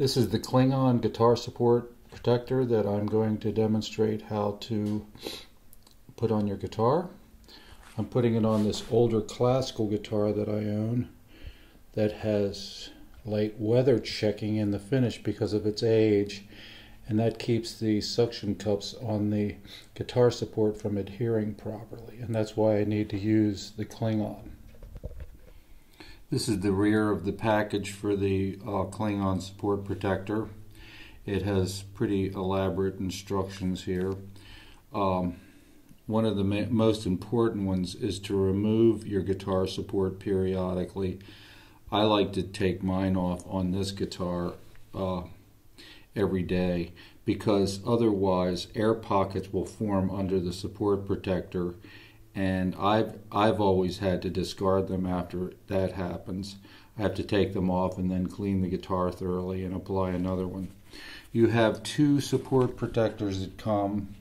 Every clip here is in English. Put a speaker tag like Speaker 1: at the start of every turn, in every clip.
Speaker 1: This is the Kling guitar support protector that I'm going to demonstrate how to put on your guitar. I'm putting it on this older classical guitar that I own that has light weather checking in the finish because of its age, and that keeps the suction cups on the guitar support from adhering properly, and that's why I need to use the Kling. This is the rear of the package for the Kling support protector. It has pretty elaborate instructions here. One of the most important ones is to remove your guitar support periodically. I like to take mine off on this guitar every day, because otherwise air pockets will form under the support protector, and I've always had to discard them after that happens. I have to take them off and then clean the guitar thoroughly and apply another one. You have two support protectors that come.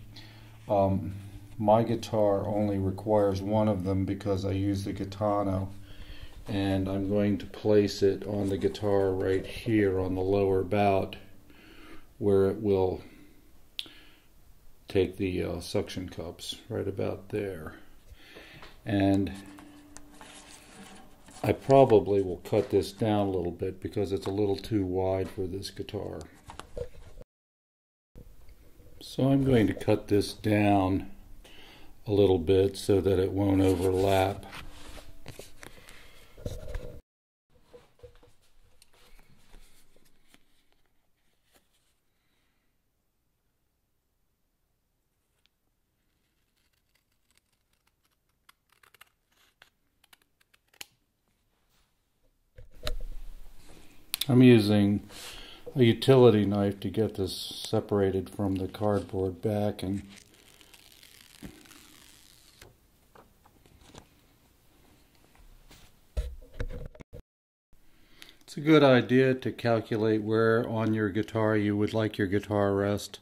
Speaker 1: My guitar only requires one of them because I use the Gitano, and I'm going to place it on the guitar right here on the lower bout where it will take the suction cups, right about there. And I probably will cut this down a little bit because it's a little too wide for this guitar. So I'm going to cut this down a little bit so that it won't overlap. I'm using a utility knife to get this separated from the cardboard backing. It's a good idea to calculate where on your guitar you would like your guitar rest.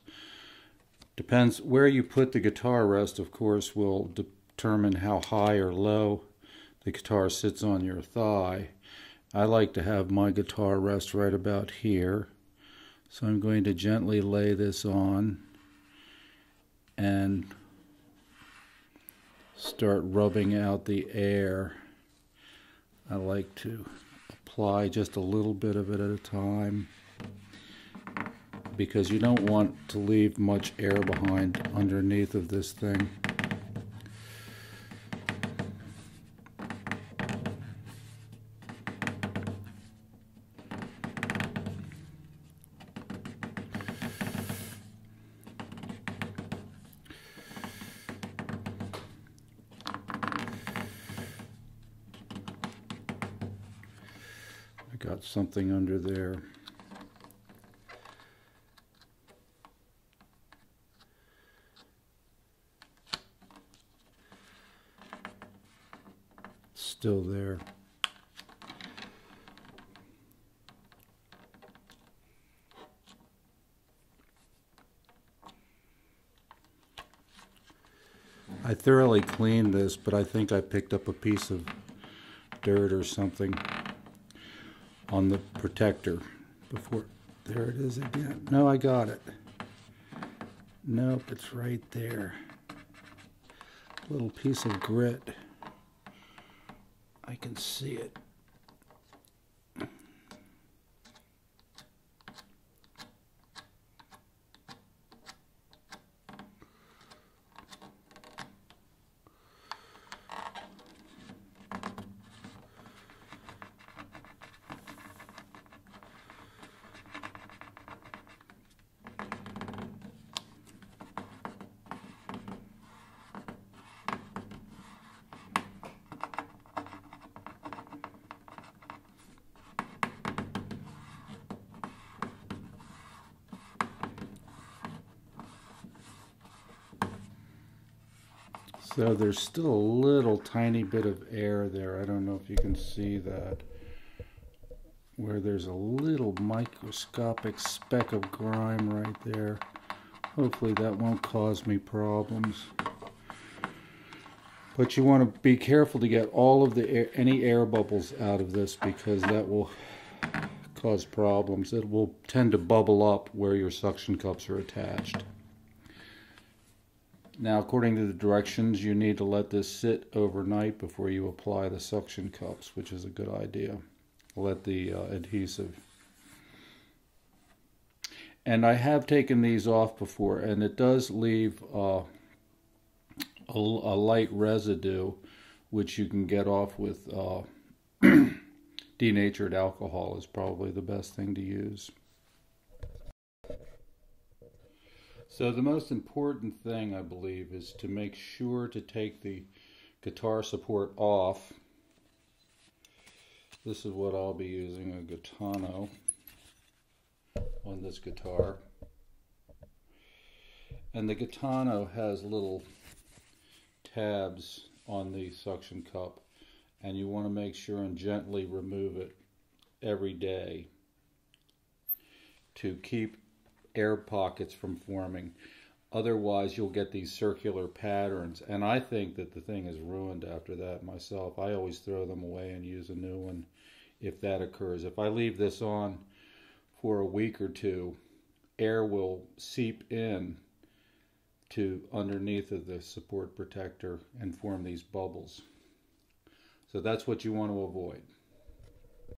Speaker 1: Depends where you put the guitar rest, of course, will determine how high or low the guitar sits on your thigh. I like to have my guitar rest right about here. So I'm going to gently lay this on and start rubbing out the air. I like to apply just a little bit of it at a time, because you don't want to leave much air behind underneath of this thing. Got something under there. Still there. I thoroughly cleaned this, but I think I picked up a piece of dirt or something on the protector before. There it is again. No, I got it. Nope, it's right there. Little piece of grit. I can see it. So there's still a little tiny bit of air there. I don't know if you can see that, where there's a little microscopic speck of grime right there. Hopefully that won't cause me problems. But you want to be careful to get all of the air, any air bubbles out of this, because that will cause problems. It will tend to bubble up where your suction cups are attached. Now, according to the directions, you need to let this sit overnight before you apply the suction cups, which is a good idea. Let the adhesive. And I have taken these off before, and it does leave a light residue, which you can get off with denatured alcohol is probably the best thing to use. So the most important thing, I believe, is to make sure to take the guitar support off. This is what I'll be using, a Gaetano on this guitar. And the Gaetano has little tabs on the suction cup, and you want to make sure and gently remove it every day to keep air pockets from forming. Otherwise, you'll get these circular patterns, and I think that the thing is ruined after that myself. I always throw them away and use a new one if that occurs. If I leave this on for a week or two, air will seep in to underneath of the support protector and form these bubbles. So that's what you want to avoid.